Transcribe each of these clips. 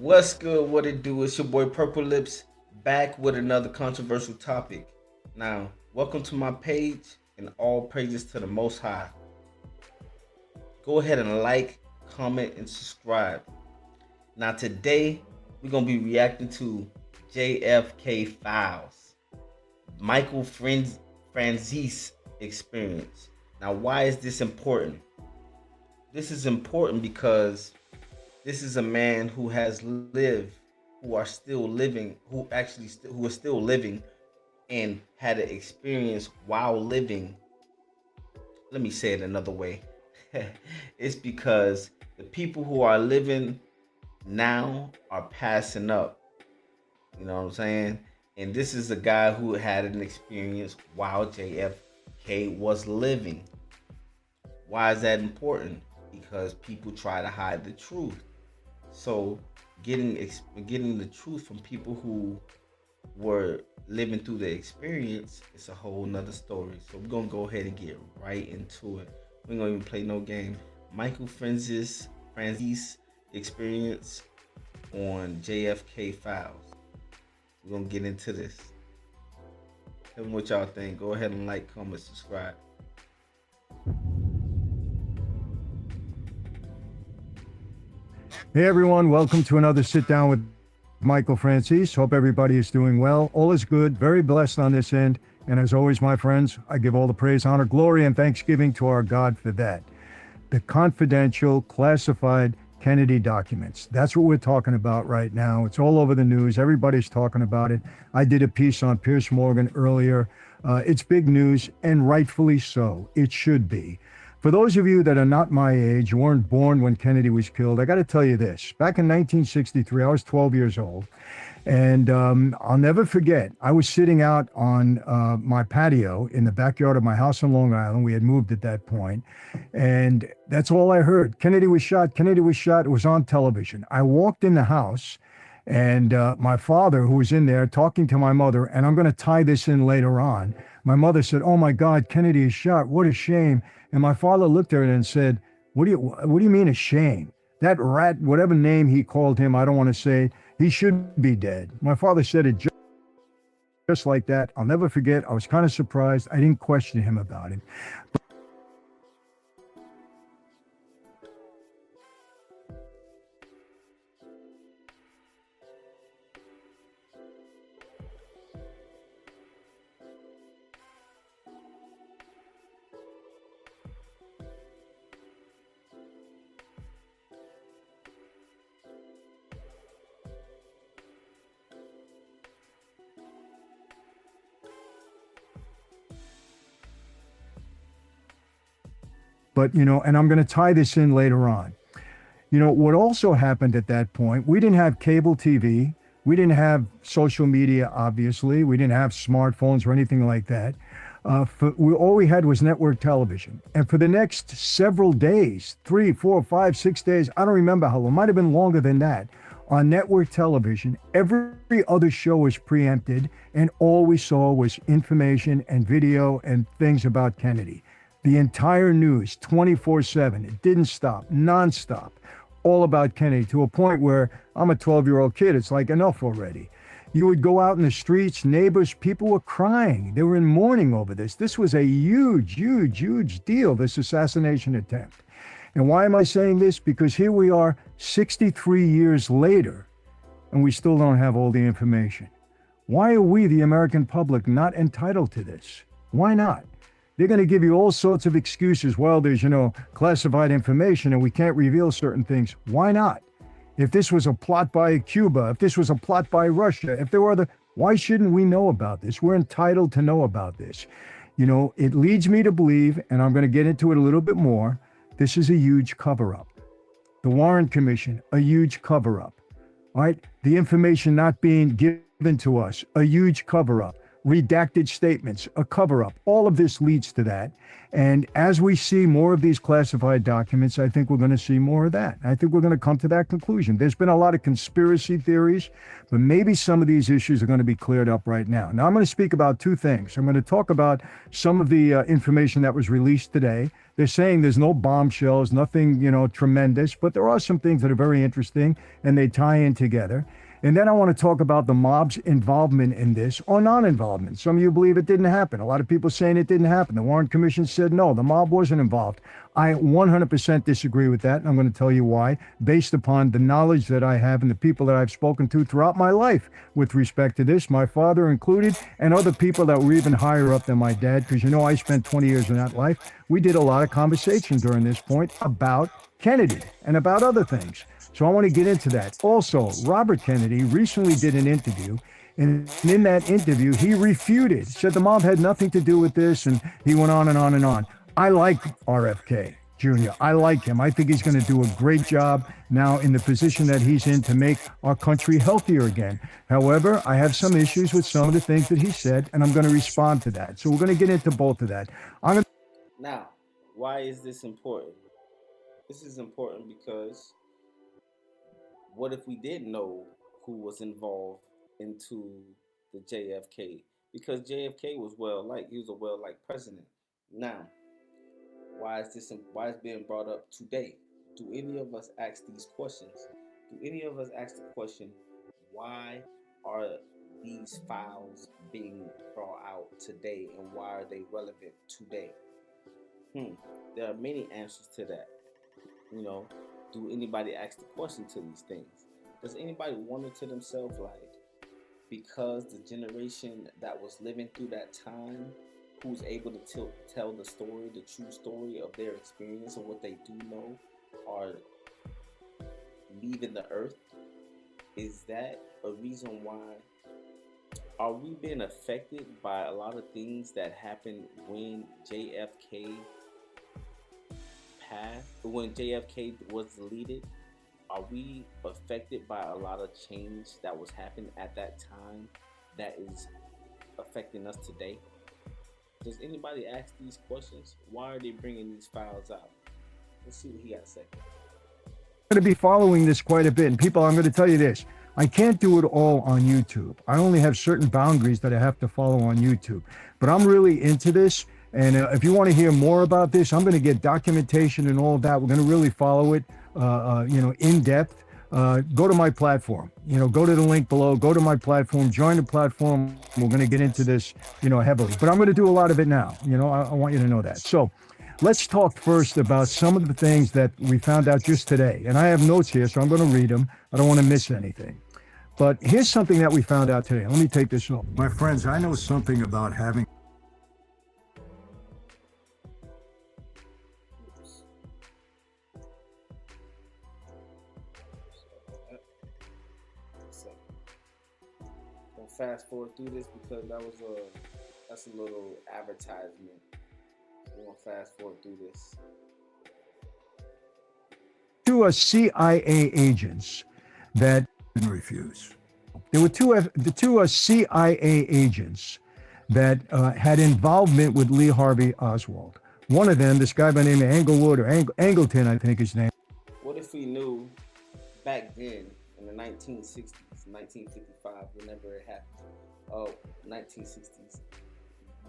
What's good? What it do? It's your boy Purple Lips back with another controversial topic. Now, welcome to my page and all praises to the Most High. Go ahead and like, comment, and subscribe. Now, today we're gonna be reacting to JFK Files, Michael Franzese experience. Now, why is this important? This is important because this is a man who has lived, who are still living, who is still living, and had an experience while living. Let me say it another way. It's because the people who are living now are passing up. You know what I'm saying? And this is a guy who had an experience while JFK was living. Why is that important? Because people try to hide the truth. So getting the truth from people who were living through the experience is a whole nother story. So we're gonna go ahead and get right into it. We're gonna even play no game. Michael Franzese experience on JFK Files. We're gonna get into this. Tell me what y'all think. Go ahead and like, comment, subscribe. Hey everyone, welcome to another sit down with Michael Franzese. Hope everybody is doing well. All is good, very blessed on this end. And as always, my friends, I give all the praise, honor, glory, and thanksgiving to our God for that. The confidential, classified Kennedy documents. That's what we're talking about right now. It's all over the news. Everybody's talking about it. I did a piece on Piers Morgan earlier. It's big news, and rightfully so. It should be. For those of you that are not my age, you weren't born when Kennedy was killed, I got to tell you this. Back in 1963, I was 12 years old, and I'll never forget, I was sitting out on my patio in the backyard of my house on Long Island. We had moved at that point, and that's all I heard. Kennedy was shot, Kennedy was shot. It was on television. I walked in the house, and my father, who was in there talking to my mother, and I'm going to tie this in later on, my mother said, "Oh my God, Kennedy is shot. What a shame." And my father looked at it and said, what do you mean a shame? That rat, whatever name he called him, I don't want to say, he should be dead. My father said it just like that. I'll never forget. I was kind of surprised. I didn't question him about it. But, and I'm going to tie this in later on. What also happened at that point, we didn't have cable TV. We didn't have social media, obviously. We didn't have smartphones or anything like that. All we had was network television. And for the next several days, 3, 4, 5, 6 days, I don't remember how long, it might have been longer than that, on network television, every other show was preempted, and all we saw was information and video and things about Kennedy. The entire news, 24/7, it didn't stop, nonstop, all about Kennedy, to a point where I'm a 12-year-old kid. It's like, enough already. You would go out in the streets, neighbors, people were crying. They were in mourning over this. This was a huge, huge, huge deal, this assassination attempt. And why am I saying this? Because here we are 63 years later, and we still don't have all the information. Why are we, the American public, not entitled to this? Why not? They're going to give you all sorts of excuses. Well, there's, classified information and we can't reveal certain things. Why not? If this was a plot by Cuba, if this was a plot by Russia, if there were other, why shouldn't we know about this? We're entitled to know about this. It leads me to believe, and I'm going to get into it a little bit more, this is a huge cover-up. The Warren Commission, a huge cover-up. All right? The information not being given to us, a huge cover-up. redacted statements, a cover up. All of this leads to that. And as we see more of these classified documents, I think we're going to see more of that. I think we're going to come to that conclusion. There's been a lot of conspiracy theories, but maybe some of these issues are going to be cleared up right now. Now, I'm going to speak about two things. I'm going to talk about some of the information that was released today. They're saying there's no bombshells, nothing, tremendous, but there are some things that are very interesting and they tie in together. And then I want to talk about the mob's involvement in this or non-involvement. Some of you believe it didn't happen. A lot of people saying it didn't happen. The Warren Commission said no, the mob wasn't involved. I 100% disagree with that, and I'm going to tell you why, based upon the knowledge that I have and the people that I've spoken to throughout my life with respect to this, my father included, and other people that were even higher up than my dad, because I spent 20 years in that life. We did a lot of conversation during this point about Kennedy and about other things. So I want to get into that. Also, Robert Kennedy recently did an interview, and in that interview, he refuted, said the mob had nothing to do with this, and he went on and on and on. I like RFK Jr. I like him. I think he's going to do a great job now in the position that he's in to make our country healthier again. However, I have some issues with some of the things that he said, and I'm going to respond to that. So we're going to get into both of that. Now, why is this important? This is important because what if we didn't know who was involved into the JFK? Because JFK was he was a well-liked president. Now, why is it being brought up today? Do any of us ask these questions? Do any of us ask the question, why are these files being brought out today, and why are they relevant today? There are many answers to that. Do anybody ask the question to these things? Does anybody wonder to themselves, because the generation that was living through that time, who's able to tell the story, the true story of their experience or what they do know, are leaving the earth? Is that a reason why? Are we being affected by a lot of things that happened when JFK when JFK was deleted? Are we affected by a lot of change that was happening at that time that is affecting us today? Does anybody ask these questions? Why are they bringing these files out? Let's see what he got to say. I'm going to be following this quite a bit. And people, I'm going to tell you this. I can't do it all on YouTube. I only have certain boundaries that I have to follow on YouTube. But I'm really into this. And if you want to hear more about this, I'm going to get documentation and all of that. We're going to really follow it, in depth. Go to my platform. Go to the link below. Go to my platform. Join the platform. We're going to get into this, heavily. But I'm going to do a lot of it now. I want you to know that. So let's talk first about some of the things that we found out just today. And I have notes here, so I'm going to read them. I don't want to miss anything. But here's something that we found out today. Let me take this off. My friends, I know something about having fast forward through this because that's a little advertisement. We're gonna fast forward through this. Two CIA agents that refuse. There were two CIA agents that had involvement with Lee Harvey Oswald. One of them, this guy by the name of Englewood or Angleton, I think his name. What if we knew back then in the 1960s, 1955, whenever it happened, 1960s,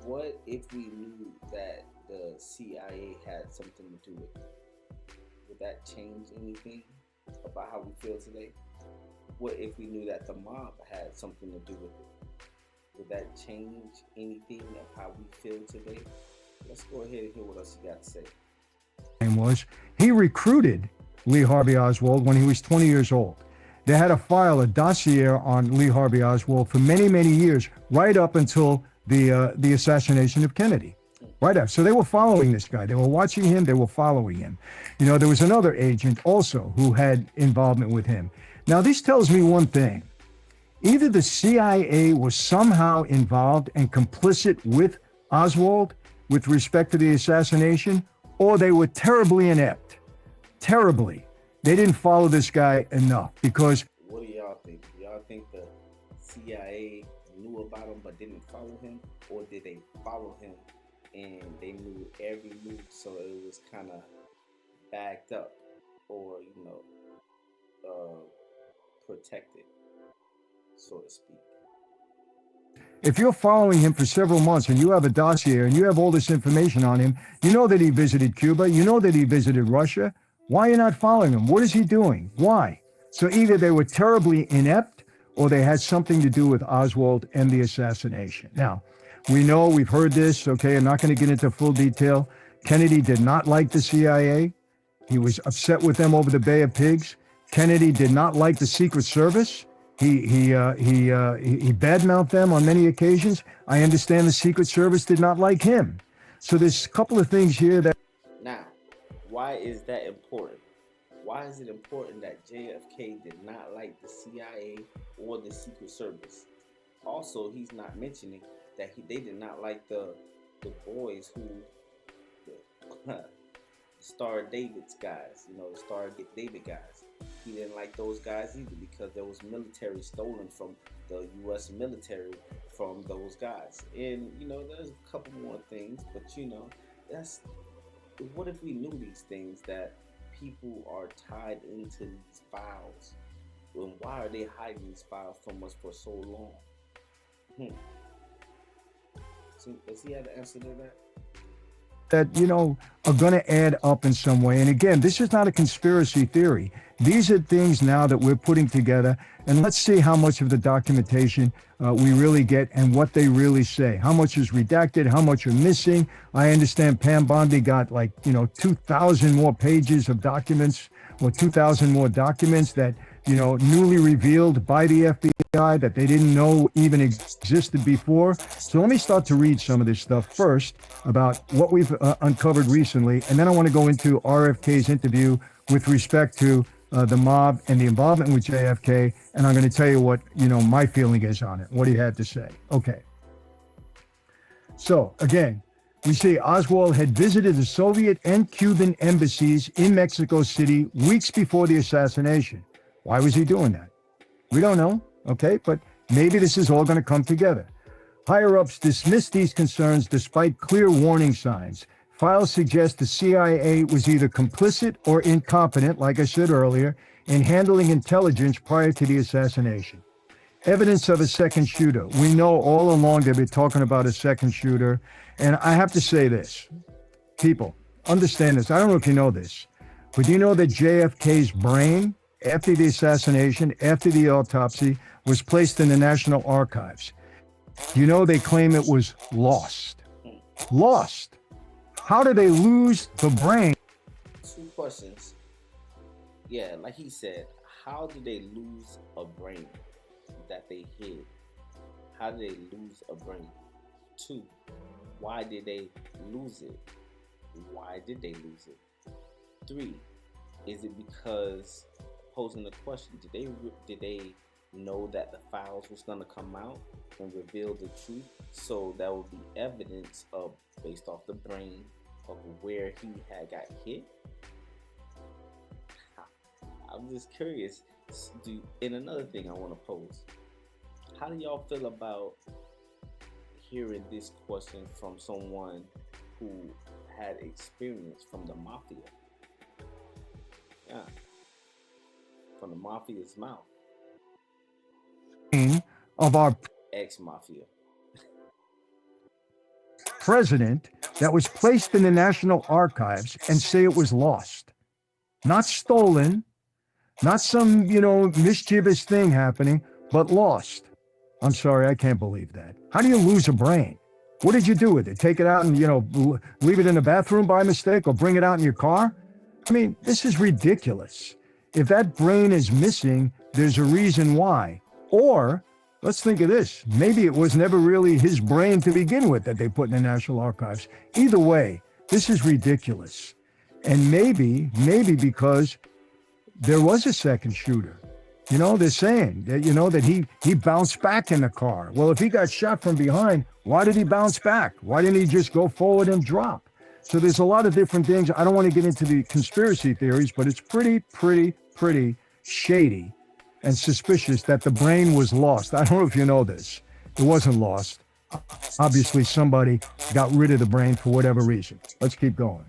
what if we knew that the CIA had something to do with it? Would that change anything about how we feel today? What if we knew that the mob had something to do with it? Would that change anything of how we feel today? Let's go ahead and hear what else you got to say. He recruited Lee Harvey Oswald when he was 20 years old. They had a dossier on Lee Harvey Oswald for many, many years, right up until the assassination of Kennedy. Right up. So they were following this guy. They were watching him. They were following him. There was another agent also who had involvement with him. Now, this tells me one thing. Either the CIA was somehow involved and complicit with Oswald with respect to the assassination, or they were terribly inept. Terribly. They didn't follow this guy enough because... What do y'all think? Do y'all think the CIA knew knew about him but didn't follow him, or did they follow him and they knew every move, so it was kind of backed up, or protected, so to speak. If you're following him for several months and you have a dossier and you have all this information on him, you know that he visited Cuba, you know that he visited Russia. Why are you not following him? What is he doing? Why? So either they were terribly inept or they had something to do with Oswald and the assassination. Now, we know, we've heard this, okay, I'm not going to get into full detail. Kennedy did not like the CIA. He was upset with them over the Bay of Pigs. Kennedy did not like the Secret Service. He badmouthed them on many occasions. I understand the Secret Service did not like him. So there's a couple of things here that... Now, why is that important? Why is it important that JFK did not like the CIA or the Secret Service? Also, he's not mentioning that they did not like the boys who, the Star David's guys, the Star David guys. He didn't like those guys either because there was military stolen from the U.S. military from those guys. And, there's a couple more things, but, that's, what if we knew these things, that people are tied into these files? And why are they hiding these files from us for so long? So, does he have the answer to that? That, are going to add up in some way. And again, this is not a conspiracy theory. These are things now that we're putting together, and let's see how much of the documentation we really get and what they really say. How much is redacted, how much are missing. I understand Pam Bondi got 2,000 more pages of documents, or 2,000 more documents that, newly revealed by the FBI that they didn't know even existed before. So let me start to read some of this stuff first about what we've uncovered recently, and then I want to go into RFK's interview with respect to the mob and the involvement with JFK, and I'm going to tell you what, my feeling is on it, what he had to say. Okay. So, again, we see Oswald had visited the Soviet and Cuban embassies in Mexico City weeks before the assassination. Why was he doing that? We don't know, okay? But maybe this is all going to come together. Higher-ups dismissed these concerns despite clear warning signs. Files suggest the CIA was either complicit or incompetent, like I said earlier, in handling intelligence prior to the assassination. Evidence of a second shooter. We know all along they've been talking about a second shooter. And I have to say this. People, understand this. I don't know if you know this, but do you know that JFK's brain, after the assassination, after the autopsy, was placed in the National Archives? You know, they claim it was lost. Lost. How did they lose the brain? Two questions. Yeah, like he said, how did they lose a brain that they hid? How did they lose a brain? Two, why did they lose it? Why did they lose it? Three, is it because, posing the question, did they know that the files was going to come out and reveal the truth, so that would be evidence of, based off the brain, of where he had got hit? I'm just curious. And another thing I want to pose, how do y'all feel about hearing this question from someone who had experience from the Mafia? Yeah, from the Mafia's mouth. Of our Ex-Mafia president that was placed in the National Archives and say it was lost. Not stolen, not some, mischievous thing happening, but lost. I'm sorry, I can't believe that. How do you lose a brain? What did you do with it? Take it out and, leave it in the bathroom by mistake, or bring it out in your car? I mean, this is ridiculous. If that brain is missing, there's a reason why. Or, let's think of this. Maybe it was never really his brain to begin with that they put in the National Archives. Either way, this is ridiculous. And maybe because there was a second shooter. They're saying that, that he bounced back in the car. Well, if he got shot from behind, why did he bounce back? Why didn't he just go forward and drop? So there's a lot of different things. I don't want to get into the conspiracy theories, but it's pretty shady and suspicious that the brain was lost. I don't know if you know this. It wasn't lost. Obviously, somebody got rid of the brain for whatever reason. Let's keep going.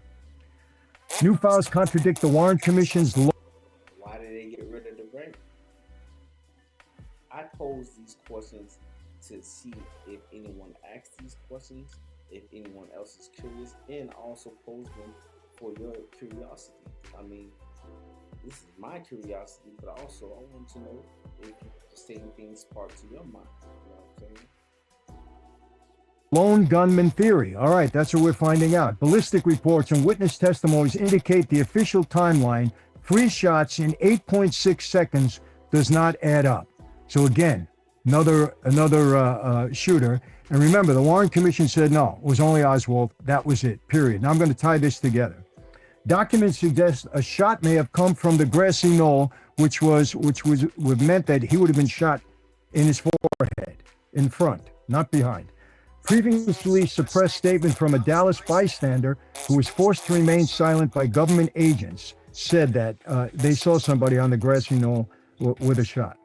New files contradict the Warren Commission's law. Why did they get rid of the brain? I pose these questions to see if anyone asks these questions, if anyone else is curious, and also pose them for your curiosity. I mean, this is my curiosity, but also I want to know if the same thing sparked to your mind. You know what I'm saying? Lone gunman theory. All right, that's what we're finding out. Ballistic reports and witness testimonies indicate the official timeline, 3 shots in 8.6 seconds, does not add up. So again, another shooter. And remember, the Warren Commission said no, it was only Oswald. That was it, period. Now I'm going to tie this together. Documents suggest a shot may have come from the grassy knoll, which meant that he would have been shot in his forehead, in front, not behind. Previously suppressed statement from a Dallas bystander who was forced to remain silent by government agents said that they saw somebody on the grassy knoll with a shot.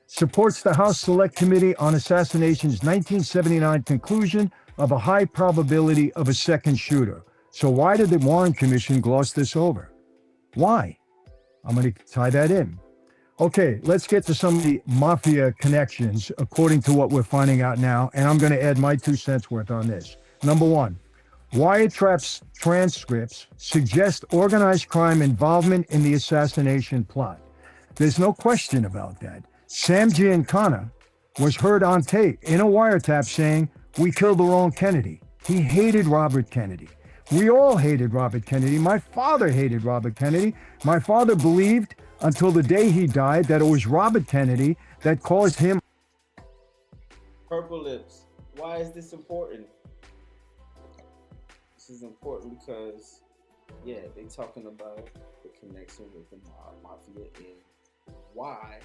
Supports the House Select Committee on Assassination's 1979 conclusion of a high probability of a second shooter. So why did the Warren Commission gloss this over? Why? I'm going to tie that in. Okay, let's get to some of the Mafia connections according to what we're finding out now, and I'm going to add my 2 cents worth on this. Number 1, Wiretap's transcripts suggest organized crime involvement in the assassination plot. There's no question about that. Sam Giancana was heard on tape in a wiretap saying, "We killed the wrong Kennedy." He hated Robert Kennedy. We all hated Robert Kennedy. My father hated Robert Kennedy. My father believed until the day he died that it was Robert Kennedy that caused him. Purple lips. Why is this important? This is important because, yeah, they talking about the connection with the Mafia and why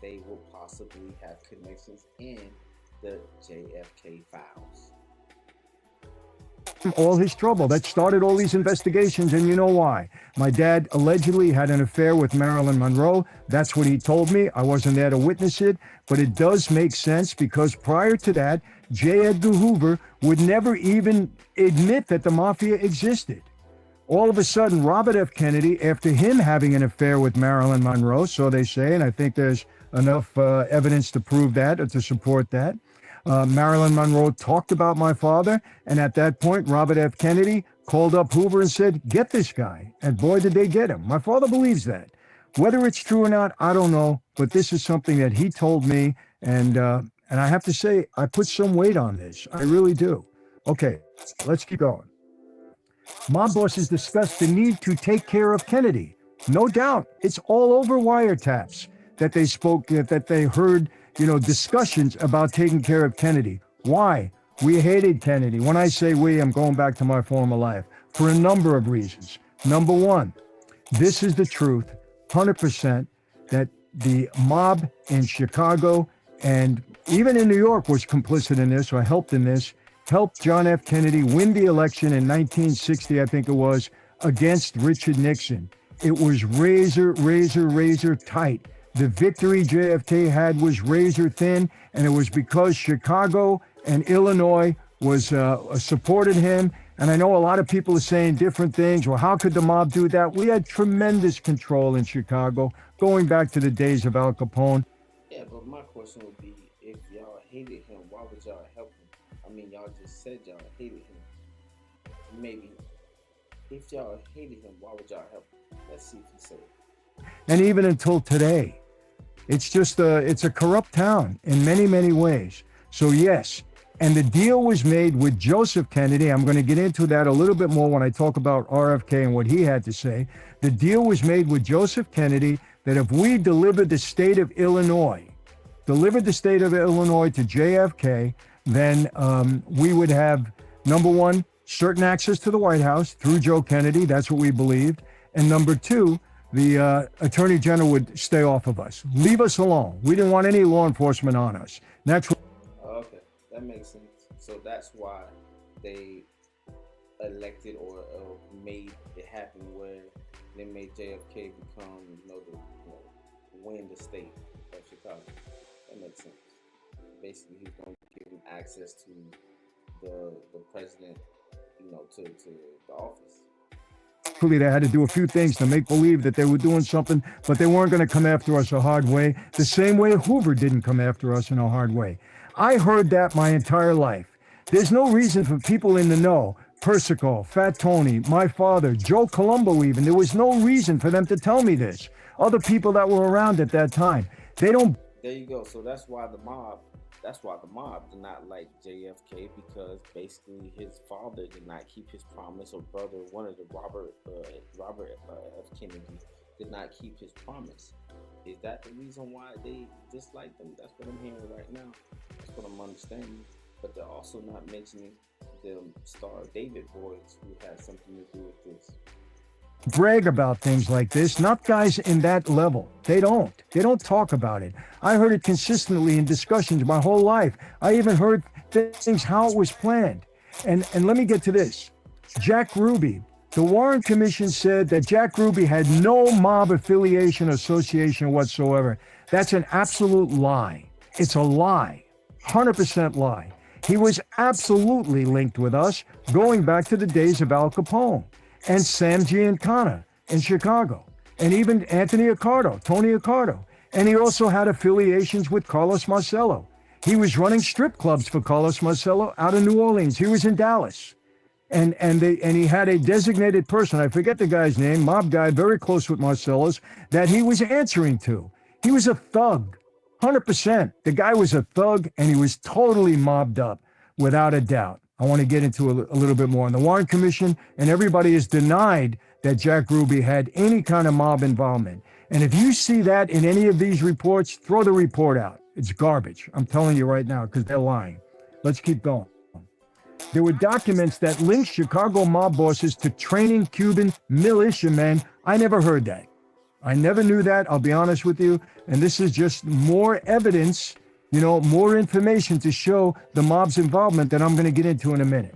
they will possibly have connections in the JFK files. All his trouble. That started all these investigations, and you know why. My dad allegedly had an affair with Marilyn Monroe. That's what he told me. I wasn't there to witness it, but it does make sense because prior to that, J. Edgar Hoover would never even admit that the Mafia existed. All of a sudden, Robert F. Kennedy, after him having an affair with Marilyn Monroe, so they say, and I think there's enough evidence to prove that or to support that, Marilyn Monroe talked about my father, and at that point, Robert F. Kennedy called up Hoover and said, "Get this guy." And boy, did they get him. My father believes that. Whether it's true or not, I don't know, but this is something that he told me, and I have to say, I put some weight on this. I really do. Okay, let's keep going. Mob bosses discussed the need to take care of Kennedy. No doubt, it's all over wiretaps that they spoke, that they heard, discussions about taking care of Kennedy. Why? We hated Kennedy. When I say we, I'm going back to my former life for a number of reasons. Number 1, this is the truth, 100%, that the mob in Chicago and even in New York was complicit in this or helped in this, helped John F. Kennedy win the election in 1960, I think it was, against Richard Nixon. It was razor tight. The victory JFK had was razor thin, and it was because Chicago and Illinois was supported him. And I know a lot of people are saying different things. Well, how could the mob do that? We had tremendous control in Chicago, going back to the days of Al Capone. Yeah, but my question would be, if y'all hated him, why would y'all help him? I mean, y'all just said y'all hated him. Maybe. If y'all hated him, why would y'all help him? Let's see if he said it. And even until today, it's a corrupt town in many ways. So yes, and the deal was made with Joseph Kennedy. I'm going to get into that a little bit more when I talk about RFK and what he had to say. The deal was made with Joseph Kennedy that if we delivered the state of Illinois to JFK, then we would have, number 1, certain access to the White House through Joe Kennedy. That's what we believed. And number 2, the Attorney General would stay off of us. Leave us alone. We didn't want any law enforcement on us. And that's what. Okay, that makes sense. So that's why they elected or made it happen where they made JFK become, win the state of Chicago. That makes sense. Basically, he's going to give them access to the president, to the office. They had to do a few things to make believe that they were doing something, but they weren't going to come after us a hard way, the same way Hoover didn't come after us in a hard way. I heard that my entire life. There's no reason for people in the know, Persico, Fat Tony, my father, Joe Colombo even, there was no reason for them to tell me this. Other people that were around at that time, they don't. There you go. So that's why the mob did not like JFK, because basically his father did not keep his promise, or brother, one of the Robert F. Kennedy, did not keep his promise. Is that the reason why they dislike them? That's what I'm hearing right now. That's what I'm understanding. But they're also not mentioning the Star of David boys, who had something to do with this. Brag about things like this, not guys in that level. They don't. They don't talk about it. I heard it consistently in discussions my whole life. I even heard things how it was planned. And let me get to this. Jack Ruby. The Warren Commission said that Jack Ruby had no mob affiliation, association whatsoever. That's an absolute lie. It's a lie. 100% lie. He was absolutely linked with us, going back to the days of Al Capone and Sam Giancana in Chicago, and even Anthony Accardo, Tony Accardo. And he also had affiliations with Carlos Marcello. He was running strip clubs for Carlos Marcello out of New Orleans. He was in Dallas. And he had a designated person, I forget the guy's name, mob guy, very close with Marcello's, that he was answering to. He was a thug, 100%. The guy was a thug, and he was totally mobbed up, without a doubt. I want to get into a little bit more. And the Warren Commission and everybody has denied that Jack Ruby had any kind of mob involvement. And if you see that in any of these reports, throw the report out. It's garbage. I'm telling you right now, because they're lying. Let's keep going. There were documents that linked Chicago mob bosses to training Cuban militiamen. I never heard that. I never knew that, I'll be honest with you. And this is just more evidence, more information to show the mob's involvement that I'm going to get into in a minute.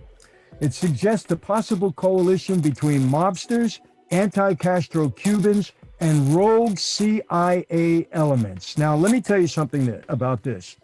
It suggests a possible coalition between mobsters, anti-Castro Cubans, and rogue CIA elements. Now, let me tell you something about this.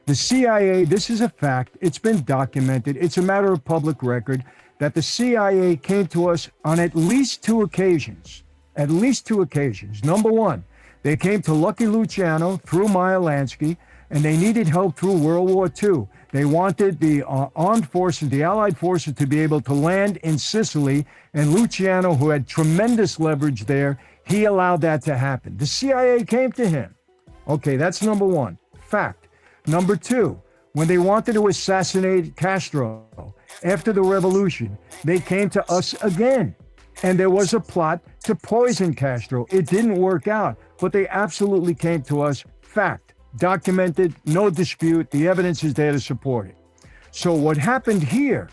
The CIA, this is a fact, it's been documented, it's a matter of public record, that the CIA came to us on at least two occasions. At least two occasions. Number one, they came to Lucky Luciano through Meyer Lansky, and they needed help through World War II. They wanted the armed forces, the Allied forces, to be able to land in Sicily, and Luciano, who had tremendous leverage there, he allowed that to happen. The CIA came to him. Okay, that's number one. Fact. Number two, when they wanted to assassinate Castro after the revolution, they came to us again. And there was a plot to poison Castro. It didn't work out, but they absolutely came to us. Fact. Documented, no dispute. The evidence is there to support it. So what happened here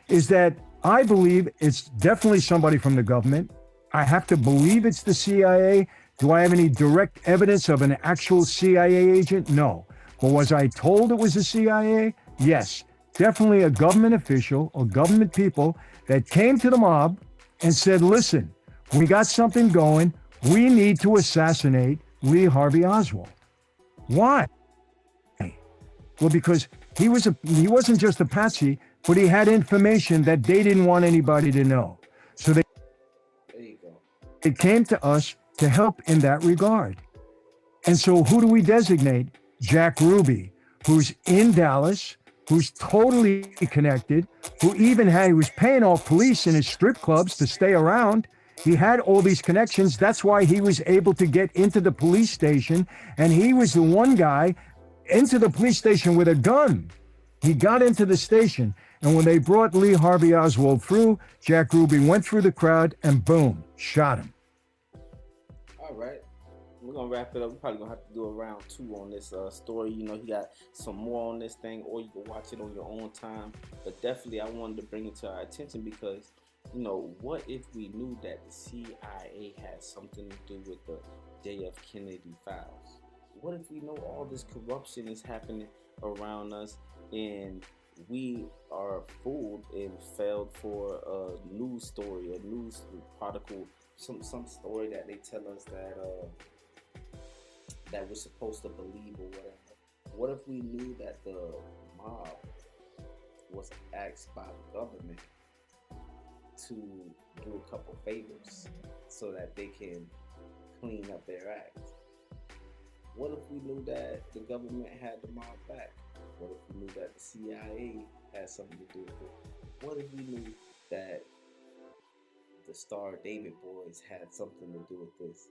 is that I believe it's definitely somebody from the government. I have to believe it's the CIA. Do I have any direct evidence of an actual CIA agent? No. But was I told it was the CIA? Yes. Definitely a government official or government people that came to the mob and said, listen, we got something going. We need to assassinate Lee Harvey Oswald. Why? Well, because he wasn't just a patsy, but he had information that they didn't want anybody to know. So they came to us to help in that regard. And so who do we designate? Jack Ruby, who's in Dallas, who's totally connected, who he was paying off police in his strip clubs to stay around. He had all these connections. That's why he was able to get into the police station. And he was the one guy into the police station with a gun. He got into the station. And when they brought Lee Harvey Oswald through, Jack Ruby went through the crowd and boom, shot him. All right. We're going to wrap it up. We're probably going to have to do a round two on this story. He got some more on this thing, or you can watch it on your own time. But definitely, I wanted to bring it to our attention because, what if we knew that the CIA had something to do with the JF Kennedy files? What if we know all this corruption is happening around us and we are fooled and failed for a news story, a news article, some story that they tell us that we're supposed to believe or whatever. What if we knew that the mob was asked by the government to do a couple favors so that they can clean up their act? What if we knew that the government had the mob back? What if we knew that the CIA had something to do with it? What if we knew that the Star David Boys had something to do with this?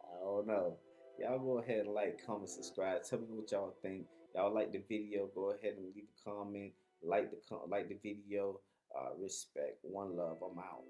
I don't know. Y'all go ahead and like, comment, subscribe. Tell me what y'all think. Y'all like the video? Go ahead and leave a comment. Like the video. Respect. One love. I'm out.